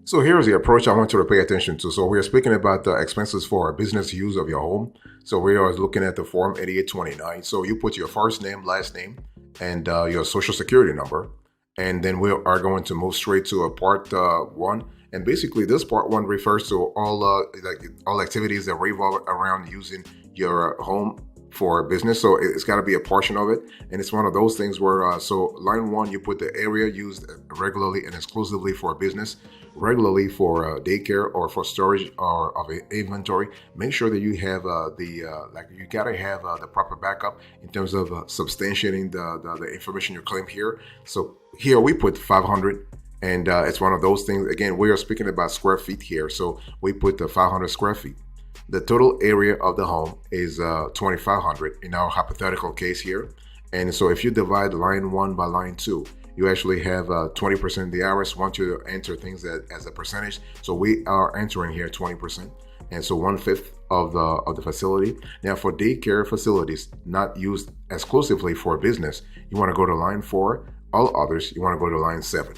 So here's the approach I want you to pay attention to. So we're speaking about the expenses for business use of your home. So we are looking at the form 8829. So you put your first name, last name, and your social security number. And then we are going to move straight to a part one. And basically this part one refers to all activities that revolve around using your home for business. So it's got to be a portion of it. And it's one of those things where, so line one, you put the area used regularly and exclusively for business, regularly for daycare or for storage or of inventory. Make sure that you have you got to have the proper backup in terms of substantiating the information you claim here. So here we put 500. And it's one of those things. Again, we are speaking about square feet here. So we put the 500 square feet. The total area of the home is 2,500 in our hypothetical case here. And so if you divide line one by line two, you actually have 20%. The IRS wants you to enter things as a percentage. So we are entering here 20%. And so 1/5 of the facility. Now for daycare facilities not used exclusively for business, you want to go to line four. All others, you want to go to line seven.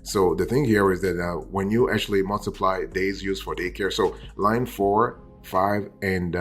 So the thing here is that when you actually multiply days used for daycare, so line four, 5 and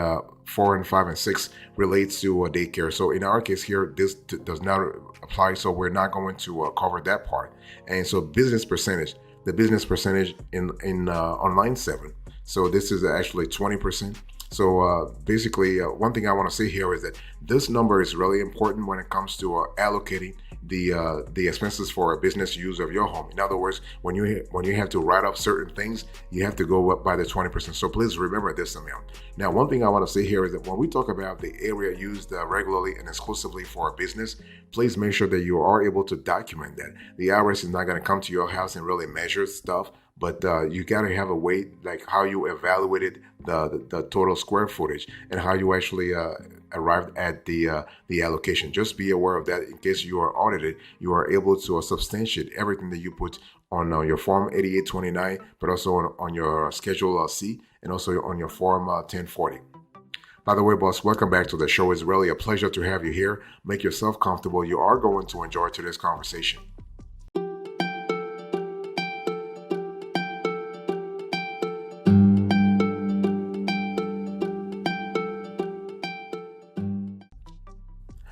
4 and 5 and 6 relates to daycare. So in our case here, this does not apply. So we're not going to cover that part. And so business percentage, the business percentage in on line 7. So this is actually 20%. So basically, one thing I want to say here is that this number is really important when it comes to allocating the expenses for a business use of your home. In other words, when you have to write up certain things, you have to go up by the 20%. So please remember this amount. Now, one thing I want to say here is that when we talk about the area used regularly and exclusively for a business, please make sure that you are able to document that. The IRS is not going to come to your house and really measure stuff. But you got to have a way, like how you evaluated the total square footage and how you actually arrived at the allocation. Just be aware of that in case you are audited. You are able to substantiate everything that you put on your form 8829, but also on your Schedule C and also on your form 1040. By the way, boss, welcome back to the show. It's really a pleasure to have you here. Make yourself comfortable. You are going to enjoy today's conversation.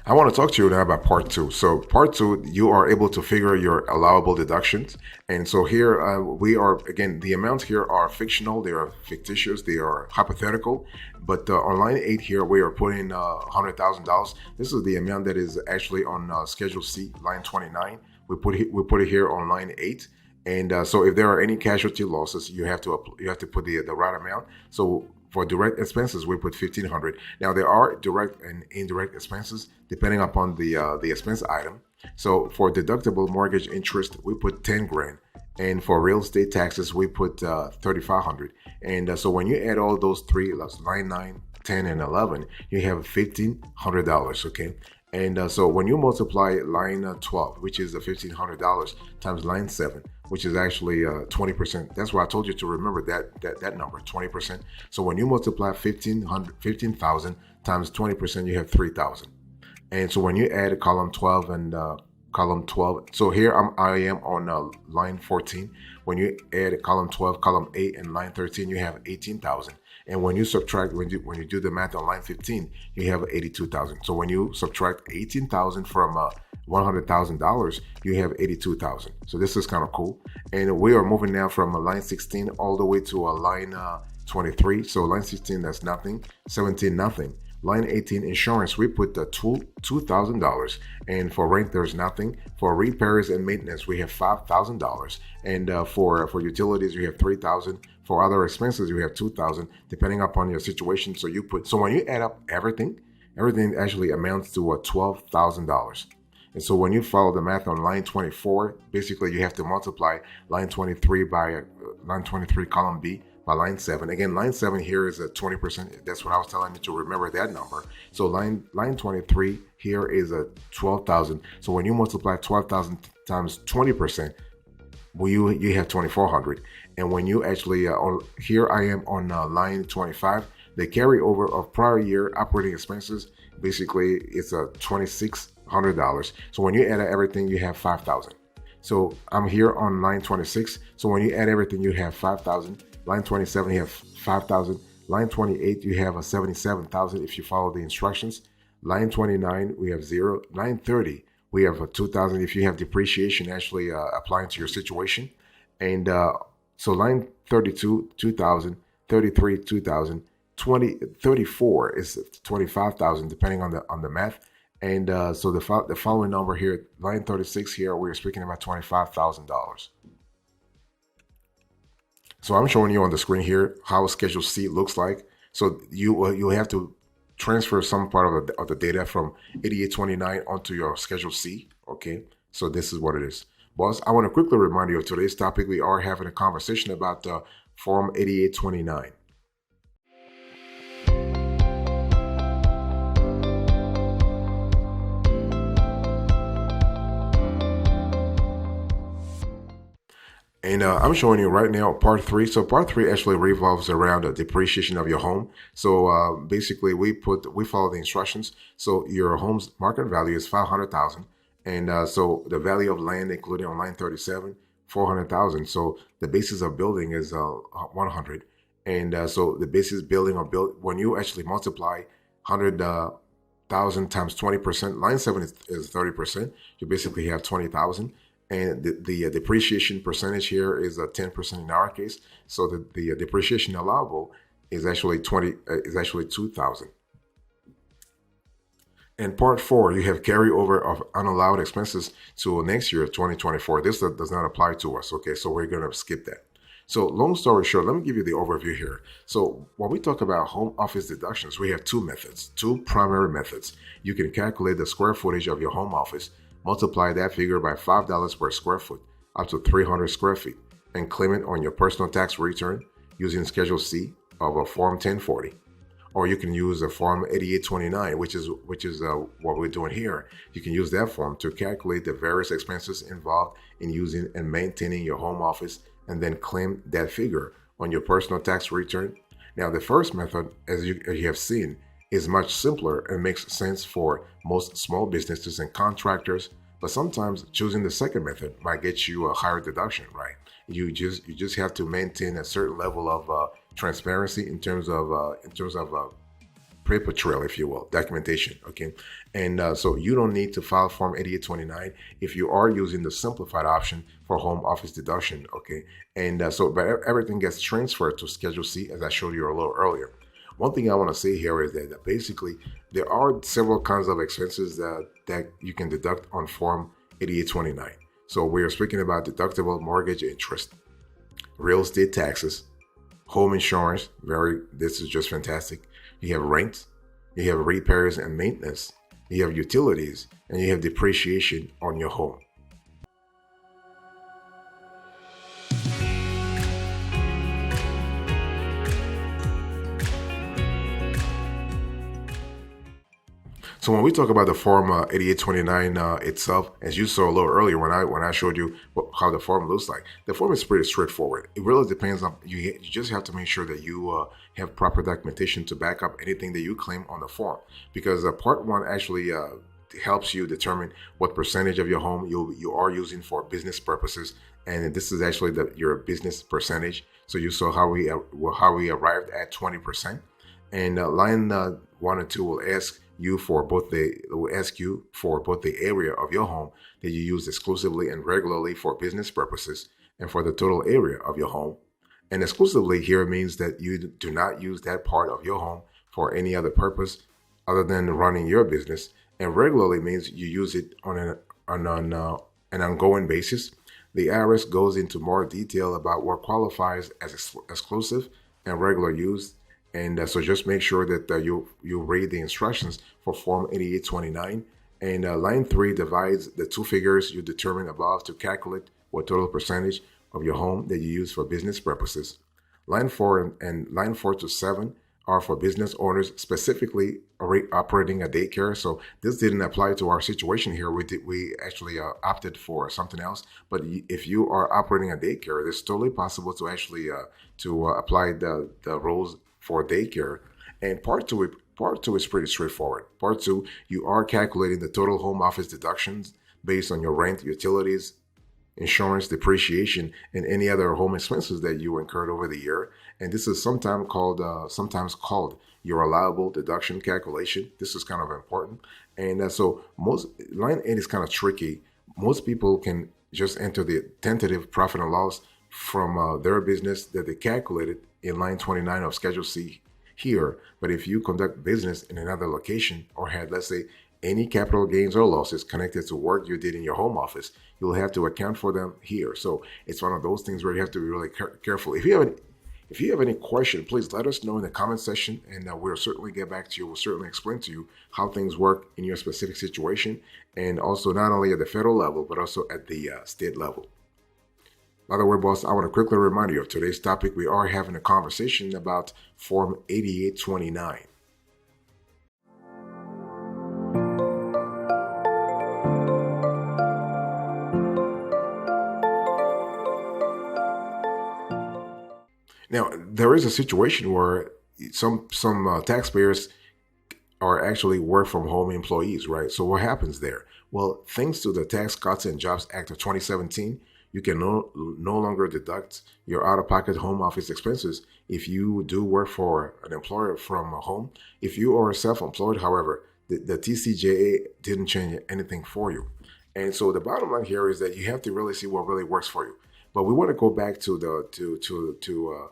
I want to talk to you now about part two. So part two, you are able to figure your allowable deductions. And so here we are, again, the amounts here are fictional, they are fictitious, they are hypothetical. But on line 8 here, we are putting $100,000. This is the amount that is actually on Schedule C, line 29. We put it here on line 8. And so if there are any casualty losses, you have to put the right amount. So for direct expenses, we put $1,500. Now there are direct and indirect expenses depending upon the expense item. So for deductible mortgage interest, we put 10 grand, and for real estate taxes, we put 3,500. And so when you add all those three, that's line 9, 10, and 11, you have $1,500. Okay. And so when you multiply line 12, which is the $1,500 times line 7, which is actually 20%. That's why I told you to remember that number, 20%. So when you multiply 15,000 times 20%, you have 3,000. And so when you add column 12 and column 12, so here I am on line 14. When you add column 12, column 8, and line 13, you have 18,000. And when you subtract, when you do the math on line 15, you have 82,000. So when you subtract 18,000 from $100,000, you have 82,000. So this is kind of cool. And we are moving now from line 16 all the way to line 23. So line 16, that's nothing. 17, nothing. Line 18, insurance, we put the $2,000. And for rent, there's nothing. For repairs and maintenance, we have $5,000. And for utilities, you have $3,000. For other expenses, you have $2,000, depending upon your situation. So when you add up everything actually amounts to $12,000. And so when you follow the math on line 24, basically you have to multiply line 23 by line 23 column B by line 7. Again, line 7 here is 20%. That's what I was telling you to remember that number. So line 23 here is 12,000. So when you multiply 12,000 times 20%, you have 2,400. And when you actually, here I am on line 25, the carryover of prior year operating expenses, basically it's $2,600. So when you add everything, you have 5,000. So I'm here on line 26. So when you add everything, you have 5,000. Line 27, you have 5,000. Line 28, you have a 77,000 if you follow the instructions. Line 29, we have 0. Line 30, we have a 2,000 if you have depreciation actually applying to your situation. And so line 32, 2,000, 33, 2,000, 20, 34 is 25,000 depending on the math. And so the following number here, line 36 here, we're speaking about $25,000. So I'm showing you on the screen here how Schedule C looks like. So you have to transfer some part of the data from 8829 onto your Schedule C. Okay, so this is what it is. Boss, I want to quickly remind you of today's topic. We are having a conversation about Form 8829. And I'm showing you right now part 3. So part 3 actually revolves around the depreciation of your home. So basically, we follow the instructions. So your home's market value is 500,000, and so the value of land included on line 37, 400,000. So the basis of building is 100, and so the basis building or when you actually multiply 100,000 times 20%, line 7 is 30%. You basically have 20,000. And the depreciation percentage here is 10% in our case. So the depreciation allowable is actually 2,000. And part 4, you have carryover of unallowed expenses to next year, 2024. This does not apply to us. Okay, so we're going to skip that. So long story short, let me give you the overview here. So when we talk about home office deductions, we have two primary methods. You can calculate the square footage of your home office, multiply that figure by $5 per square foot, up to 300 square feet, and claim it on your personal tax return using Schedule C of a Form 1040. Or you can use a Form 8829, which is what we're doing here. You can use that form to calculate the various expenses involved in using and maintaining your home office, and then claim that figure on your personal tax return. Now, the first method, as you have seen, is much simpler and makes sense for most small businesses and contractors, but sometimes choosing the second method might get you a higher deduction, right? You just have to maintain a certain level of transparency in terms of paper trail, if you will, documentation. Okay, and so you don't need to file Form 8829 if you are using the simplified option for home office deduction. Okay, and but everything gets transferred to Schedule C, as I showed you a little earlier. One thing I want to say here is that basically there are several kinds of expenses that you can deduct on Form 8829. So we are speaking about deductible mortgage interest, real estate taxes, home insurance. This is just fantastic. You have rent, you have repairs and maintenance, you have utilities, and you have depreciation on your home. So when we talk about the Form 8829 itself, as you saw a little earlier when I showed you how the form looks like, the form is pretty straightforward. It really depends on you just have to make sure that you have proper documentation to back up anything that you claim on the form, because Part 1 actually helps you determine what percentage of your home you are using for business purposes, and this is actually your business percentage. So you saw how we arrived at 20%, and line 1 and 2 will ask you for both the area of your home that you use exclusively and regularly for business purposes, and for the total area of your home. And exclusively here means that you do not use that part of your home for any other purpose other than running your business. And regularly means you use it on an ongoing basis. The IRS goes into more detail about what qualifies as exclusive and regular use. And so just make sure that you read the instructions for Form 8829. And line 3 divides the two figures you determine above to calculate what total percentage of your home that you use for business purposes. Line 4 and line 4 to 7 are for business owners specifically operating a daycare. So this didn't apply to our situation here. We actually opted for something else. But if you are operating a daycare, it's totally possible to actually apply the rules for daycare. And part two is pretty straightforward. Part 2, you are calculating the total home office deductions based on your rent, utilities, insurance, depreciation, and any other home expenses that you incurred over the year. And this is sometimes called your allowable deduction calculation. This is kind of important. And so most line 8 is kind of tricky. Most people can just enter the tentative profit and loss from their business that they calculated in line 29 of Schedule C here. But if you conduct business in another location or had, let's say, any capital gains or losses connected to work you did in your home office, you'll have to account for them here. So it's one of those things where you have to be really careful. If you have any question, please let us know in the comment section, and we'll certainly get back to you. We'll certainly explain to you how things work in your specific situation, and also not only at the federal level, but also at the state level. By the way, boss, I want to quickly remind you of today's topic. We are having a conversation about Form 8829. Now, there is a situation where some taxpayers are actually work from home employees, right? So what happens there? Well, thanks to the Tax Cuts and Jobs Act of 2017, you can no longer deduct your out-of-pocket home office expenses if you do work for an employer from home. If you are self-employed, however, the TCJA didn't change anything for you. And so the bottom line here is that you have to really see what really works for you. But we want to go back to the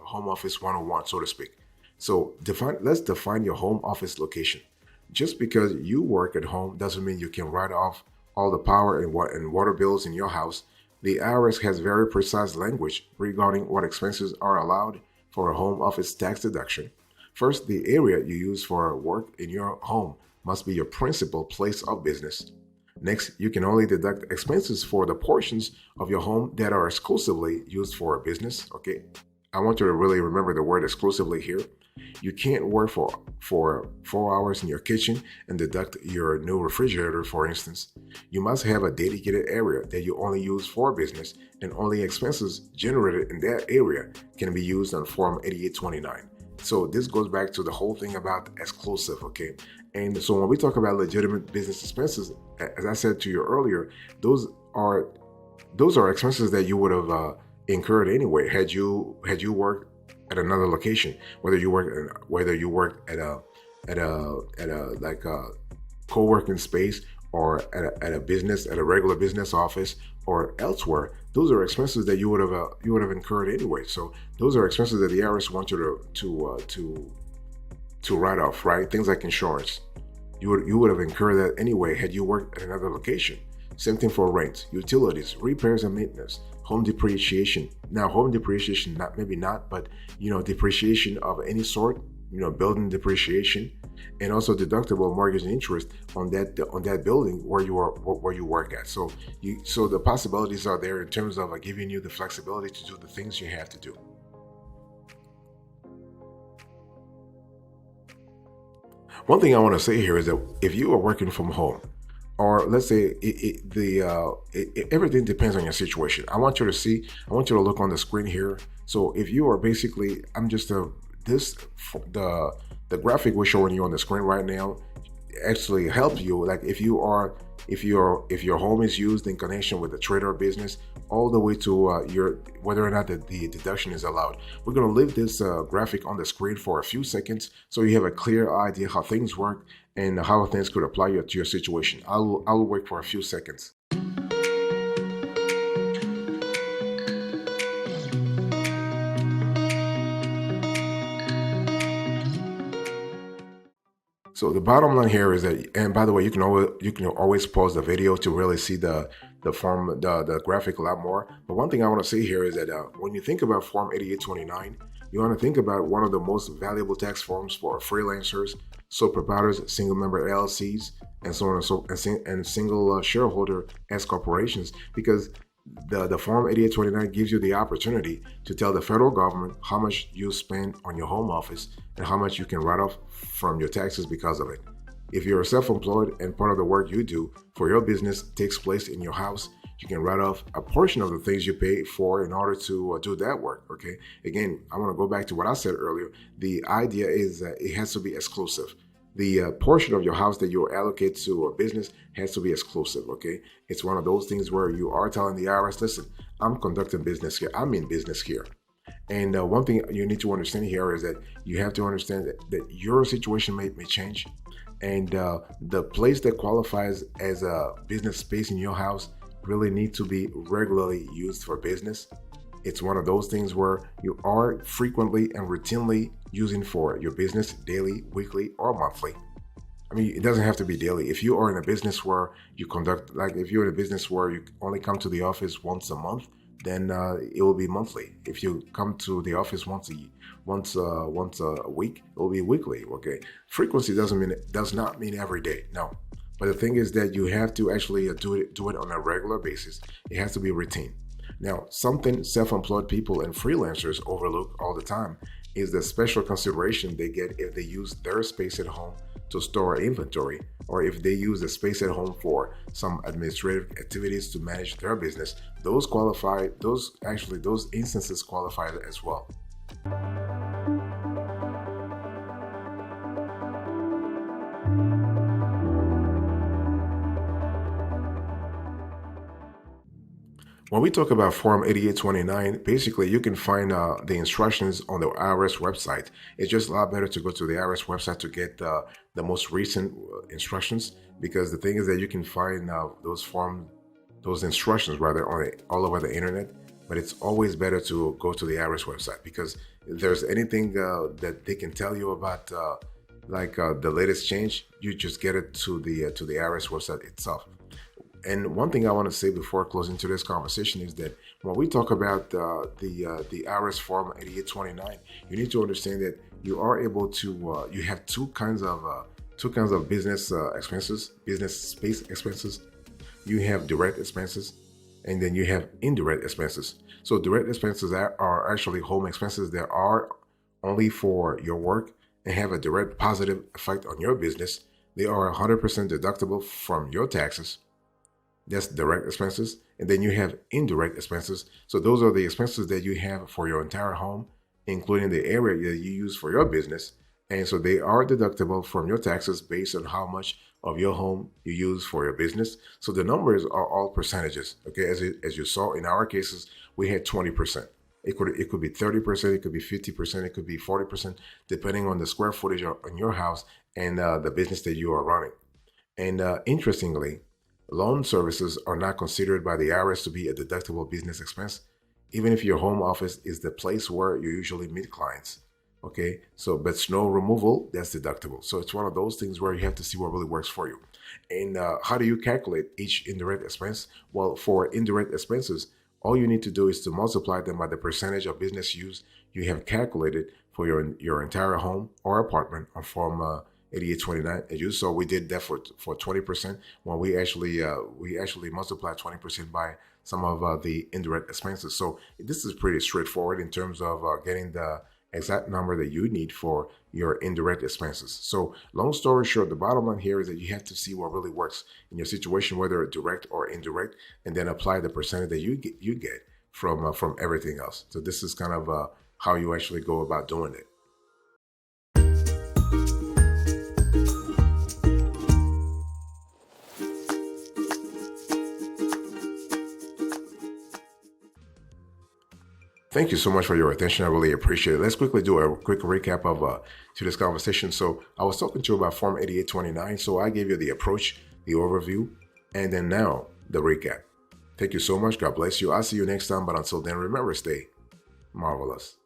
Home Office 101, so to speak. So let's define your home office location. Just because you work at home doesn't mean you can write off all the power and water bills in your house. The IRS has very precise language regarding what expenses are allowed for a home office tax deduction. First, the area you use for work in your home must be your principal place of business. Next, you can only deduct expenses for the portions of your home that are exclusively used for a business. Okay, I want you to really remember the word exclusively here. You can't work for 4 hours in your kitchen and deduct your new refrigerator, for instance. You must have a dedicated area that you only use for business, and only expenses generated in that area can be used on Form 8829. So this goes back to the whole thing about exclusive, okay? And so when we talk about legitimate business expenses, as I said to you earlier, those are expenses that you would have incurred anyway had you worked at another location, whether you worked at a co-working space or at a regular business office or elsewhere. Those are expenses that you would have incurred anyway. So those are expenses that the IRS wants you to write off, right? Things like insurance. You would have incurred that anyway had you worked at another location. Same thing for rent, utilities, repairs and maintenance, home depreciation. Now, home depreciation, but depreciation of any sort, building depreciation, and also deductible mortgage and interest on that building where you work at. So the possibilities are there in terms of giving you the flexibility to do the things you have to do. One thing I want to say here is that if you are working from home, or let's say everything depends on your situation. I want you to look on the screen here. So if you are basically, the graphic we're showing you on the screen right now actually helps you. Like if your home is used in connection with the trade or business, all the way to whether or not the deduction is allowed. We're going to leave this graphic on the screen for a few seconds so you have a clear idea how things work and how things could apply to your situation. I'll wait for a few seconds. So the bottom line here is that, and by the way, you can always pause the video to really see the graphic a lot more. But one thing I want to say here is that when you think about Form 8829, you want to think about one of the most valuable tax forms for freelancers, sole proprietors, single member LLCs, and so on and single shareholder S corporations, because the Form 8829 gives you the opportunity to tell the federal government how much you spend on your home office and how much you can write off from your taxes because of it. If you're self-employed and part of the work you do for your business takes place in your house, you can write off a portion of the things you pay for in order to do that work, okay? Again, I want to go back to what I said earlier. The idea is that it has to be exclusive. the portion of your house that you allocate to a business has to be exclusive, okay? It's one of those things where you are telling the IRS, listen, I'm conducting business here. I'm in business here. And one thing you need to understand here is that you have to understand that your situation may change. And the place that qualifies as a business space in your house really need to be regularly used for business. It's one of those things where you are frequently and routinely using for your business daily, weekly, or monthly. I mean, it doesn't have to be daily. If you are in a business where you conduct, like if you're in a business where you only come to the office once a month, then it will be monthly. If you come to the office once a week, it will be weekly. Okay, frequency does not mean every day. No, but the thing is that you have to actually do it on a regular basis. It has to be routine. Now, something self-employed people and freelancers overlook all the time is the special consideration they get if they use their space at home to store inventory, or if they use the space at home for some administrative activities to manage their business. Those instances qualify as well. When we talk about Form 8829, basically you can find the instructions on the IRS website. It's just a lot better to go to the IRS website to get the most recent instructions, because the thing is that you can find those instructions rather all over the internet. But it's always better to go to the IRS website, because if there's anything that they can tell you about, the latest change, you just get it to the IRS website itself. And one thing I want to say before closing to this conversation is that when we talk about the IRS Form 8829, you need to understand that you are able to you have two kinds of business expenses, business space expenses. You have direct expenses, and then you have indirect expenses. So direct expenses are actually home expenses that are only for your work and have a direct positive effect on your business. They are 100% deductible from your taxes. That's direct expenses. And then you have indirect expenses. So those are the expenses that you have for your entire home, including the area that you use for your business. And so they are deductible from your taxes based on how much of your home you use for your business. So the numbers are all percentages. Okay, as you saw in our cases, we had 20%. It could be 30%, it could be 50%, it could be 40%, depending on the square footage on your house and the business that you are running. And interestingly, loan services are not considered by the IRS to be a deductible business expense, even if your home office is the place where you usually meet clients. Okay, so but snow removal, that's deductible. So it's one of those things where you have to see what really works for you. And how do you calculate each indirect expense? Well, for indirect expenses, all you need to do is to multiply them by the percentage of business use you have calculated for your entire home or apartment on Form 8829. As you saw, we did that for 20%. When we actually multiplied 20% by some of the indirect expenses. So this is pretty straightforward in terms of getting the exact number that you need for your indirect expenses. So long story short, the bottom line here is that you have to see what really works in your situation, whether direct or indirect, and then apply the percentage that you get from everything else. So this is kind of how you actually go about doing it. Thank you so much for your attention. I really appreciate it. Let's quickly do a quick recap of to this conversation. So I was talking to you about Form 8829. So I gave you the approach, the overview, and then now the recap. Thank you so much. God bless you. I'll see you next time. But until then, remember, stay marvelous.